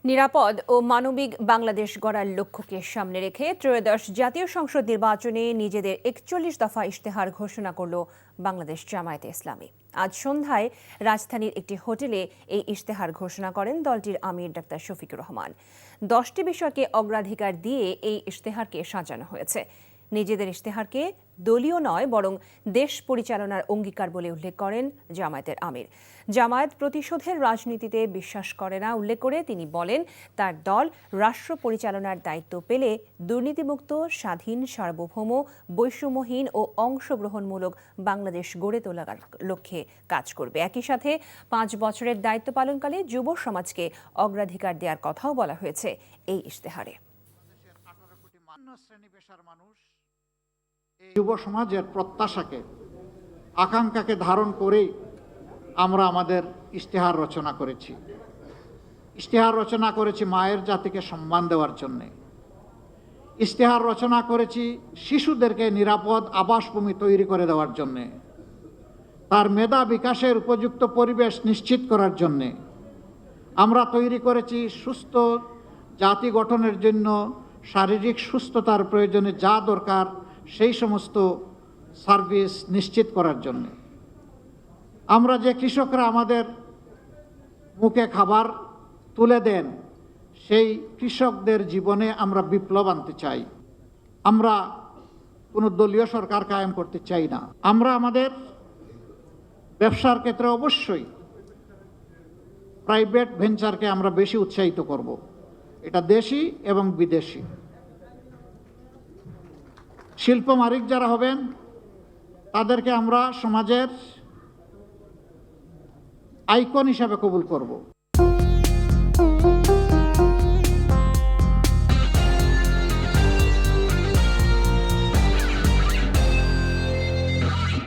নিরাপদ ও মানবিক বাংলাদেশ গড়ার লক্ষ্যকে সামনে রেখে ত্রয়োদশ জাতীয় সংসদ নির্বাচনে নিজেদের ৪১ দফা ইশতেহার ঘোষণা করল বাংলাদেশ জামায়াতে ইসলামী। আজ সন্ধ্যায় রাজধানীর একটি হোটেলে এই ইশতেহার ঘোষণা করেন দলটির আমির ডাক্তার শফিকুর রহমান। 10টি বিষয়কে অগ্রাধিকার দিয়ে এই ইশতেহারকে সাজানো হয়েছে। নিজেদের ইশতেহারকে দলীয় নয় বরং দেশ পরিচালনার অঙ্গীকার বলে উল্লেখ করেন জামায়াতের আমির। জামায়াত প্রতিশোধের রাজনীতিতে বিশ্বাস করে না উল্লেখ করে তিনি বলেন, তার দল রাষ্ট্র পরিচালনার দায়িত্ব পেলে দুর্নীতিমুক্ত, স্বাধীন, সার্বভৌম, বৈষম্যহীন ও অংশগ্রহণমূলক বাংলাদেশ গড়ে তোলার লক্ষ্যে কাজ করবে। একই সাথে 5 বছরের দায়িত্ব পালনকালে যুব সমাজকে অগ্রাধিকার দেওয়ার কথাও বলা হয়েছে এই ইশতেহারে। যুব সমাজের প্রত্যাশাকে, আকাঙ্ক্ষাকে ধারণ করেই আমরা আমাদের ইশতেহার রচনা করেছি। ইশতেহার রচনা করেছি মায়ের জাতিকে সম্মান দেওয়ার জন্যে। ইশতেহার রচনা করেছি শিশুদেরকে নিরাপদ আবাসভূমি তৈরি করে দেওয়ার জন্যে, তার মেধা বিকাশের উপযুক্ত পরিবেশ নিশ্চিত করার জন্যে। আমরা তৈরি করেছি সুস্থ জাতি গঠনের জন্য শারীরিক সুস্থতার প্রয়োজনে যা দরকার সেই সমস্ত সার্ভিস নিশ্চিত করার জন্য। আমরা যে কৃষকরা আমাদের মুখে খাবার তুলে দেন, সেই কৃষকদের জীবনে আমরা বিপ্লব আনতে চাই। আমরা কোনো দলীয় সরকার কায়েম করতে চাই না। আমরা আমাদের ব্যবসার ক্ষেত্রে অবশ্যই প্রাইভেট ভেঞ্চারকে আমরা বেশি উৎসাহিত করব, এটা দেশি এবং বিদেশি। শিল্প মালিক যারা হবেন তাদেরকে আমরা সমাজের আইকন হিসাবে কবুল করব।